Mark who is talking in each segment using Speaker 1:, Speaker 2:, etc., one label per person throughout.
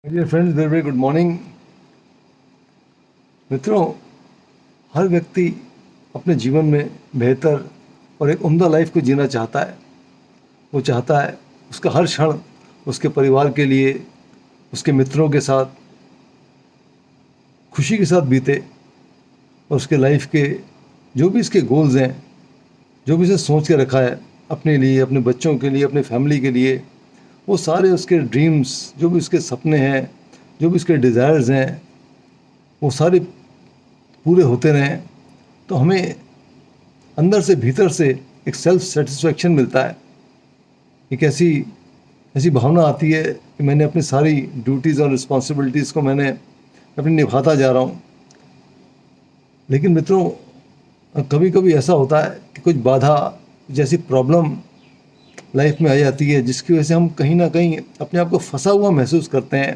Speaker 1: Dear friends, very very good morning. मित्रों, हर व्यक्ति अपने जीवन में बेहतर और एक उम्दा लाइफ को जीना चाहता है। वो चाहता है उसका हर क्षण उसके परिवार के लिए, उसके मित्रों के साथ खुशी के साथ बीते और उसके लाइफ के जो भी इसके गोल्स हैं, जो भी इसने सोच के रखा है अपने लिए, अपने बच्चों के लिए, अपने फैमिली के लिए, वो सारे उसके ड्रीम्स, जो भी उसके सपने हैं, जो भी उसके डिज़ायर्स हैं, वो सारे पूरे होते रहें तो हमें अंदर से, भीतर से एक सेल्फ सेटिस्फेक्शन मिलता है। एक ऐसी ऐसी भावना आती है कि मैंने अपनी सारी ड्यूटीज़ और रिस्पॉन्सिबिलिटीज़ को मैंने अपनी निभाता जा रहा हूँ। लेकिन मित्रों, कभी कभी ऐसा होता है कि कुछ बाधा जैसी प्रॉब्लम लाइफ में आ जाती है, जिसकी वजह से हम कहीं ना कहीं अपने आप को फंसा हुआ महसूस करते हैं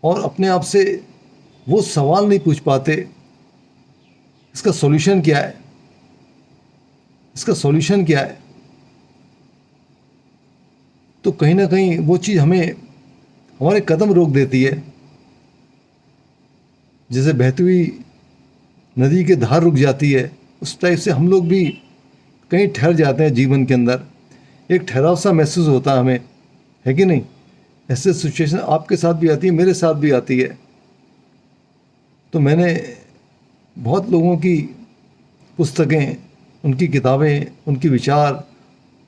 Speaker 1: और अपने आप से वो सवाल नहीं पूछ पाते, इसका सॉल्यूशन क्या है, इसका सॉल्यूशन क्या है। तो कहीं ना कहीं वो चीज़ हमें हमारे कदम रोक देती है। जैसे बहती हुई नदी की धार रुक जाती है, उस टाइप से हम लोग भी कहीं ठहर जाते हैं जीवन के अंदर। एक ठहराव सा महसूस होता है हमें, है कि नहीं? ऐसे सिचुएशन आपके साथ भी आती है, मेरे साथ भी आती है। तो मैंने बहुत लोगों की पुस्तकें, उनकी किताबें, उनके विचार,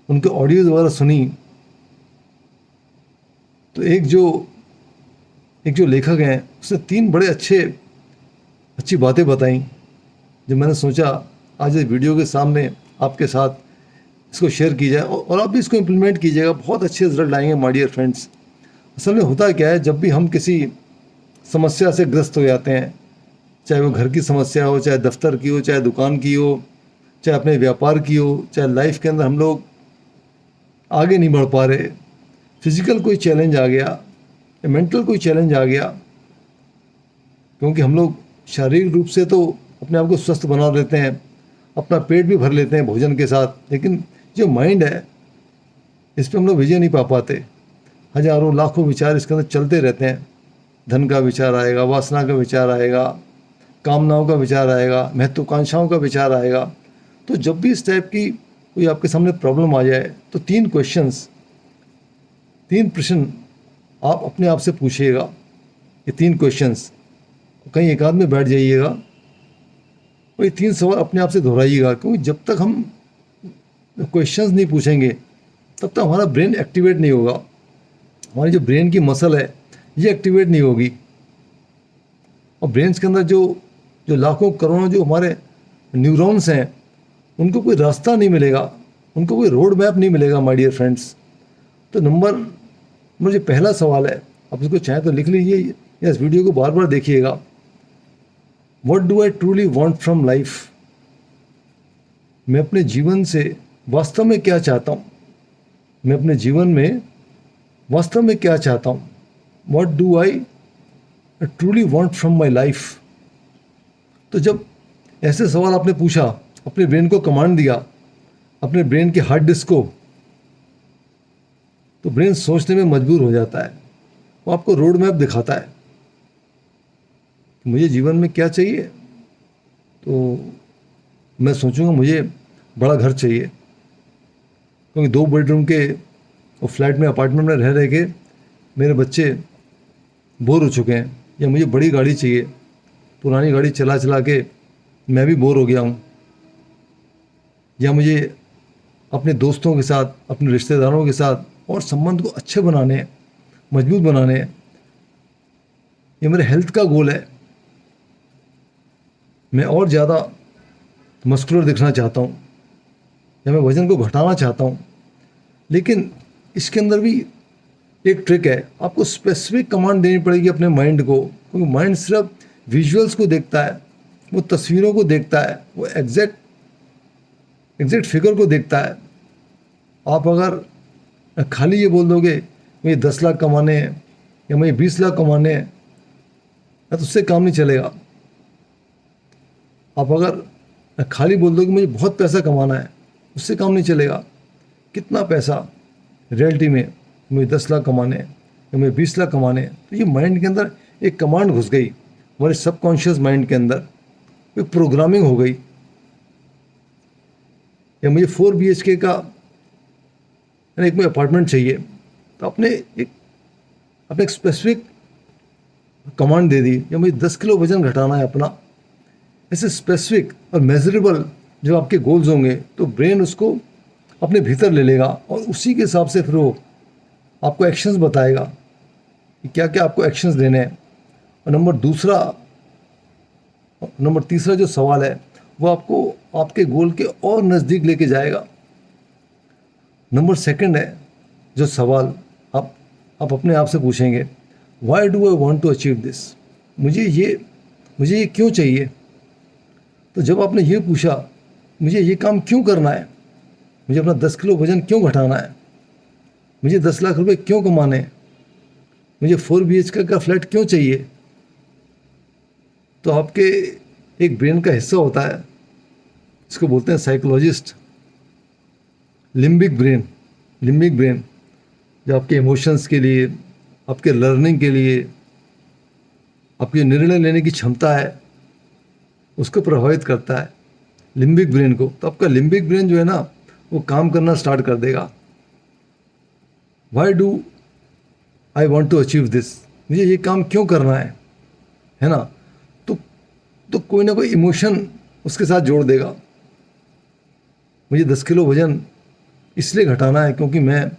Speaker 1: उनके ऑडियोज़ वगैरह सुनी। तो एक जो लेखक हैं, उसने 3 बड़े अच्छी बातें बताई, जो मैंने सोचा आज इस वीडियो के सामने आपके साथ इसको शेयर की जाए और आप भी इसको इम्प्लीमेंट कीजिएगा। बहुत अच्छे रिजल्ट आएंगे माय डियर फ्रेंड्स। असल में होता क्या है, जब भी हम किसी समस्या से ग्रस्त हो जाते हैं, चाहे वो घर की समस्या हो, चाहे दफ्तर की हो, चाहे दुकान की हो, चाहे अपने व्यापार की हो, चाहे लाइफ के अंदर हम लोग आगे नहीं बढ़ पा रहे, फिजिकल कोई चैलेंज आ गया या मेंटल कोई चैलेंज आ गया, क्योंकि हम लोग शारीरिक रूप से तो अपने आप को स्वस्थ बना लेते हैं, अपना पेट भी भर लेते हैं भोजन के साथ, लेकिन जो माइंड है, इस पर हम लोग विजय नहीं पा पाते। हजारों लाखों विचार इसके अंदर चलते रहते हैं। धन का विचार आएगा, वासना का विचार आएगा, कामनाओं का विचार आएगा, महत्वाकांक्षाओं का विचार आएगा। तो जब भी इस टाइप की कोई आपके सामने प्रॉब्लम आ जाए तो 3 प्रश्न आप अपने आप से पूछिएगा। ये 3 क्वेश्चंस, कहीं एक आध में बैठ जाइएगा और ये 3 सवाल अपने आप से दोहराइएगा, क्योंकि जब तक हम क्वेश्चंस नहीं पूछेंगे तब तक हमारा ब्रेन एक्टिवेट नहीं होगा। हमारी जो ब्रेन की मसल है, ये एक्टिवेट नहीं होगी। और ब्रेन्स के अंदर जो जो लाखों करोड़ों जो हमारे न्यूरॉन्स हैं, उनको कोई रास्ता नहीं मिलेगा, उनको कोई रोड मैप नहीं मिलेगा माय डियर फ्रेंड्स। तो मुझे पहला सवाल है, आप इसको चाहें तो लिख लीजिए या इस वीडियो को बार बार देखिएगा। What do I truly want from life? मैं अपने जीवन से वास्तव में क्या चाहता हूँ? मैं अपने जीवन में वास्तव में क्या चाहता हूँ? What do I truly want from my life? तो जब ऐसे सवाल आपने पूछा, अपने ब्रेन को कमांड दिया, अपने ब्रेन के हार्ड डिस्क को, तो ब्रेन सोचने में मजबूर हो जाता है। वो आपको रोड मैप दिखाता है कि मुझे जीवन में क्या चाहिए। तो मैं सोचूंगा मुझे बड़ा घर चाहिए, क्योंकि 2 बेडरूम के वो फ्लैट में, अपार्टमेंट में रह रह के मेरे बच्चे बोर हो चुके हैं। या मुझे बड़ी गाड़ी चाहिए, पुरानी गाड़ी चला चला के मैं भी बोर हो गया हूँ। या मुझे अपने दोस्तों के साथ, अपने रिश्तेदारों के साथ और संबंध को अच्छे बनाने हैं, मजबूत बनाने हैं। ये मेरे हेल्थ का गोल है। मैं और ज़्यादा मस्कुलर दिखना चाहता हूँ, या मैं वज़न को घटाना चाहता हूँ। लेकिन इसके अंदर भी एक ट्रिक है, आपको स्पेसिफिक कमांड देनी पड़ेगी अपने माइंड को, क्योंकि माइंड सिर्फ विजुअल्स को देखता है, वो तस्वीरों को देखता है, वो एग्जैक्ट फिगर को देखता है। आप अगर खाली ये बोल दोगे मुझे 10 लाख कमाने हैं या मुझे 20 लाख कमाने हैं, तो उससे काम नहीं चलेगा। आप अगर खाली बोल दोगे मुझे बहुत पैसा कमाना है, उससे काम नहीं चलेगा। कितना पैसा? रियलिटी में मुझे 10 लाख कमाने हैं, कि मुझे 20 लाख कमाने हैं, तो ये माइंड के अंदर एक कमांड घुस गई, हमारे सबकॉन्शियस माइंड के अंदर कोई प्रोग्रामिंग हो गई। या मुझे 4 BHK का एक मुझे अपार्टमेंट चाहिए, तो अपने एक स्पेसिफिक कमांड दे दी, या मुझे 10 किलो वजन घटाना है अपना। ऐसे स्पेसिफिक और मेजरेबल जब आपके गोल्स होंगे तो ब्रेन उसको अपने भीतर ले लेगा और उसी के हिसाब से फिर वो आपको एक्शंस बताएगा कि क्या क्या आपको एक्शंस लेने हैं। और नंबर तीसरा जो सवाल है वो आपको आपके गोल के और नज़दीक लेके जाएगा। नंबर सेकंड है जो सवाल आप अपने आप से पूछेंगे, why do I want to achieve this, मुझे ये क्यों चाहिए। तो जब आपने ये पूछा मुझे ये काम क्यों करना है, मुझे अपना 10 किलो वजन क्यों घटाना है, मुझे 10 लाख रुपए क्यों कमाने हैं, मुझे 4 BHK का फ्लैट क्यों चाहिए, तो आपके एक ब्रेन का हिस्सा होता है, इसको बोलते हैं साइकोलॉजिस्ट लिम्बिक ब्रेन, जो आपके इमोशंस के लिए, आपके लर्निंग के लिए, आपके निर्णय लेने की क्षमता है उसको प्रभावित करता है, लिम्बिक ब्रेन को। तो आपका लिम्बिक ब्रेन जो है ना वो काम करना स्टार्ट कर देगा। Why do I want to achieve this, मुझे ये काम क्यों करना है ना। तो कोई ना कोई इमोशन उसके साथ जोड़ देगा। मुझे 10 किलो वजन इसलिए घटाना है क्योंकि मैं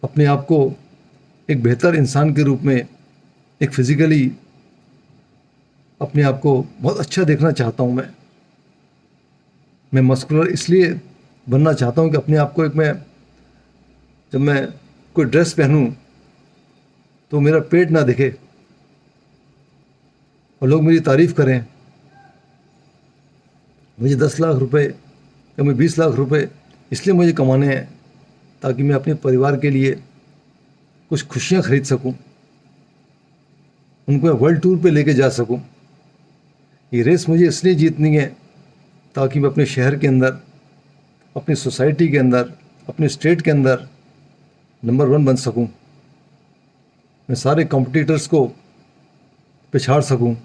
Speaker 1: अपने आप को एक बेहतर इंसान के रूप में, एक फिज़िकली अपने आप को बहुत अच्छा देखना चाहता हूँ। मैं मस्कुलर इसलिए बनना चाहता हूँ कि अपने आप को जब मैं कोई ड्रेस पहनूं तो मेरा पेट ना दिखे और लोग मेरी तारीफ़ करें। मुझे 10 लाख रुपए या मैं 20 लाख रुपए इसलिए मुझे कमाने हैं ताकि मैं अपने परिवार के लिए कुछ खुशियाँ खरीद सकूं, उनको वर्ल्ड टूर पे लेके जा सकूं। ये रेस मुझे इसलिए जीतनी है ताकि मैं अपने शहर के अंदर, अपनी सोसाइटी के अंदर, अपने स्टेट के अंदर नंबर 1 बन सकूं, मैं सारे कॉम्पिटिटर्स को पिछाड़ सकूं।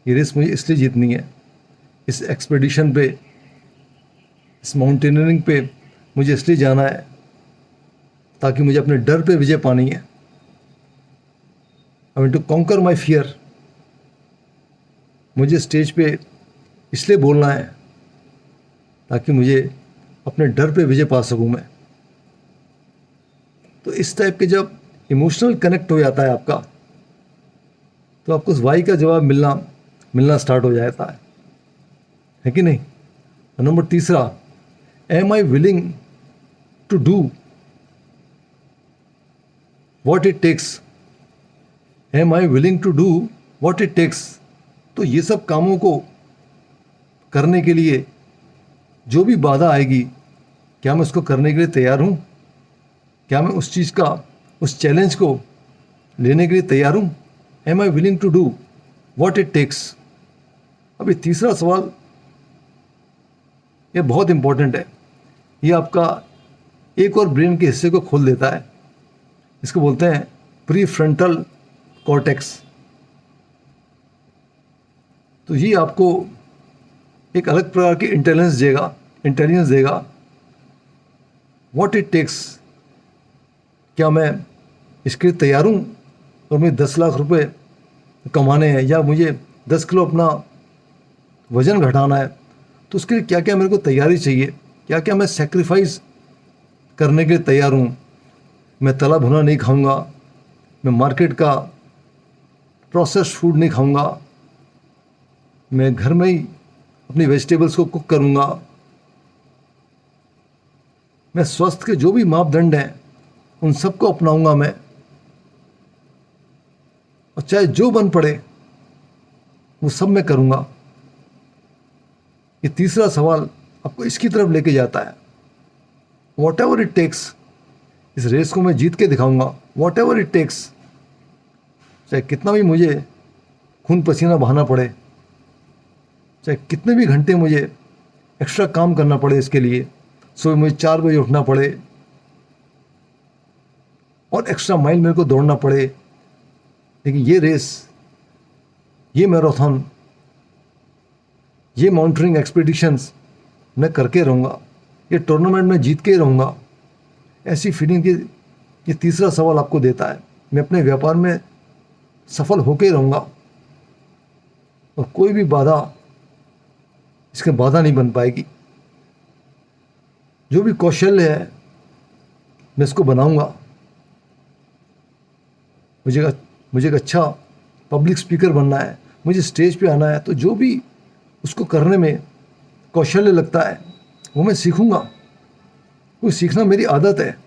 Speaker 1: ये रेस मुझे इसलिए जीतनी है। इस एक्सपेडिशन पे, इस माउंटेनियरिंग पे मुझे इसलिए जाना है ताकि मुझे अपने डर पे विजय पानी है। I want to conquer my fear, मुझे स्टेज पे इसलिए बोलना है ताकि मुझे अपने डर पे विजय पा सकूं मैं। तो इस टाइप के जब इमोशनल कनेक्ट हो जाता है आपका, तो आपको उस वाई का जवाब मिलना स्टार्ट हो जाता है कि नहीं। नंबर तीसरा, am I willing to do what it takes, am I willing to do what it takes. तो ये सब कामों को करने के लिए जो भी बाधा आएगी, क्या मैं उसको करने के लिए तैयार हूँ, क्या मैं उस चीज़ का, उस चैलेंज को लेने के लिए तैयार हूँ। Am I willing to do what it takes. अभी तीसरा सवाल ये बहुत इंपॉर्टेंट है, ये आपका एक और ब्रेन के हिस्से को खोल देता है, इसको बोलते हैं प्री फ्रंटल कॉर्टेक्स। तो ये आपको एक अलग प्रकार की इंटेलिजेंस देगा। व्हाट इट टेक्स, क्या मैं इसके लिए तैयार हूँ और मुझे 10 लाख रुपए कमाने हैं, या मुझे 10 किलो अपना वज़न घटाना है, तो उसके लिए क्या क्या मेरे को तैयारी चाहिए, क्या क्या मैं सेक्रीफाइस करने के लिए तैयार हूँ। मैं तला भुना नहीं खाऊंगा, मैं मार्केट का प्रोसेस्ड फूड नहीं खाऊंगा, मैं घर में ही अपनी वेजिटेबल्स को कुक करूंगा, मैं स्वास्थ्य के जो भी मापदंड हैं उन सबको अपनाऊंगा मैं, और चाहे जो बन पड़े वो सब मैं करूंगा। ये तीसरा सवाल आपको इसकी तरफ लेके जाता है, वॉट एवर इट टेक्स, इस रेस को मैं जीत के दिखाऊंगा। वॉट एवर इट टेक्स, चाहे कितना भी मुझे खून पसीना बहाना पड़े, चाहे कितने भी घंटे मुझे एक्स्ट्रा काम करना पड़े इसके लिए, सुबह मुझे 4 बजे उठना पड़े, और एक्स्ट्रा माइल मेरे को दौड़ना पड़े, लेकिन ये रेस, ये मैराथन, ये माउंटेनिंग एक्सपीडिशंस मैं करके रहूँगा, ये टूर्नामेंट में जीत के ही रहूँगा, ऐसी फीलिंग की ये तीसरा सवाल आपको देता है। मैं अपने व्यापार में सफल होके ही रहूँगा और कोई भी बाधा इसके बाधा नहीं बन पाएगी। जो भी कौशल्य है मैं इसको बनाऊँगा। मुझे एक अच्छा पब्लिक स्पीकर बनना है, मुझे स्टेज पे आना है, तो जो भी उसको करने में कौशल्य लगता है वो मैं सीखूँगा, क्योंकि सीखना मेरी आदत है।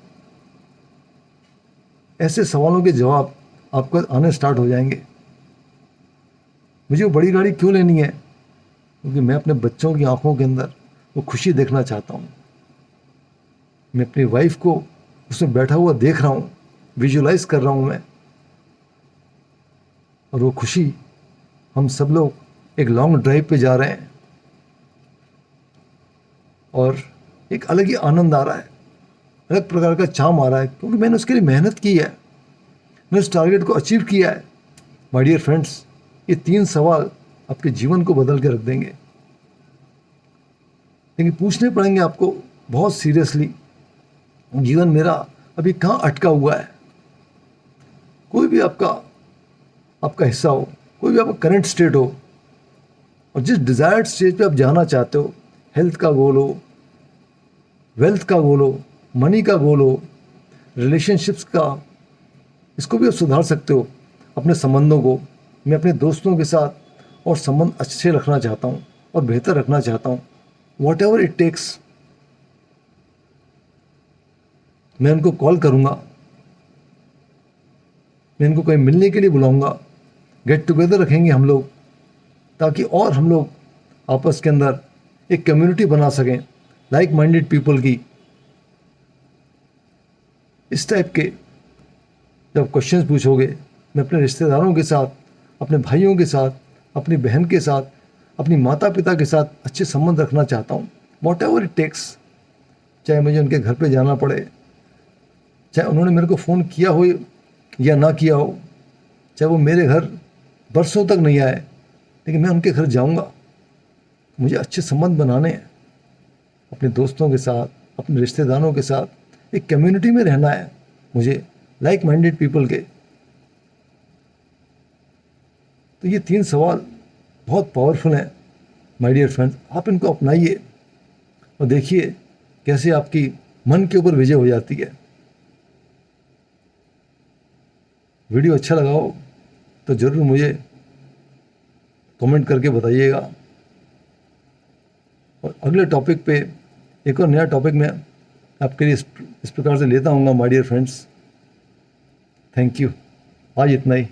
Speaker 1: ऐसे सवालों के जवाब आपको आने स्टार्ट हो जाएंगे। मुझे वो बड़ी गाड़ी क्यों लेनी है? क्योंकि मैं अपने बच्चों की आंखों के अंदर वो खुशी देखना चाहता हूँ। मैं अपनी वाइफ को उसमें बैठा हुआ देख रहा हूँ, विजुलाइज कर रहा हूँ मैं, और वो खुशी, हम सब लोग एक लॉन्ग ड्राइव पे जा रहे हैं और एक अलग ही आनंद आ रहा है, अलग प्रकार का चाम आ रहा है, क्योंकि मैंने उसके लिए मेहनत की है, मैंने उस टारगेट को अचीव किया है। माय डियर फ्रेंड्स, ये 3 सवाल आपके जीवन को बदल के रख देंगे, लेकिन पूछने पड़ेंगे आपको बहुत सीरियसली। जीवन मेरा अभी कहाँ अटका हुआ है? कोई भी आपका हिस्सा हो, कोई भी आपका करंट स्टेट हो, और जिस डिज़ायर्ड स्टेज पे आप जाना चाहते हो, हेल्थ का गोल हो, वेल्थ का गोल हो, मनी का गोल हो, रिलेशनशिप्स का, इसको भी आप सुधार सकते हो। अपने संबंधों को, मैं अपने दोस्तों के साथ और संबंध अच्छे रखना चाहता हूँ और बेहतर रखना चाहता हूँ। वॉट एवर इट टेक्स, मैं उनको कॉल करूँगा, मैं इनको कहीं मिलने के लिए बुलाऊँगा, गेट टुगेदर रखेंगे हम लोग, ताकि और हम लोग आपस के अंदर एक कम्युनिटी बना सकें, लाइक माइंडेड पीपल की। इस टाइप के जब क्वेश्चंस पूछोगे, मैं अपने रिश्तेदारों के साथ, अपने भाइयों के साथ, अपनी बहन के साथ, अपनी माता पिता के साथ अच्छे संबंध रखना चाहता हूँ, वॉट एवर इट टेक्स। चाहे मुझे उनके घर पे जाना पड़े, चाहे उन्होंने मेरे को फ़ोन किया हो या ना किया हो, चाहे वो मेरे घर बरसों तक नहीं आए, लेकिन मैं उनके घर जाऊंगा। मुझे अच्छे संबंध बनाने हैं अपने दोस्तों के साथ, अपने रिश्तेदारों के साथ, एक कम्युनिटी में रहना है मुझे, लाइक माइंडेड पीपल के। तो ये 3 सवाल बहुत पावरफुल हैं माय डियर फ्रेंड्स, आप इनको अपनाइए और देखिए कैसे आपकी मन के ऊपर विजय हो जाती है। वीडियो अच्छा लगा हो तो ज़रूर मुझे कमेंट करके बताइएगा, और अगले टॉपिक पे एक और नया टॉपिक मैं आपके लिए इस प्रकार से लेता हूँगा my dear friends. Thank you, आज इतना ही।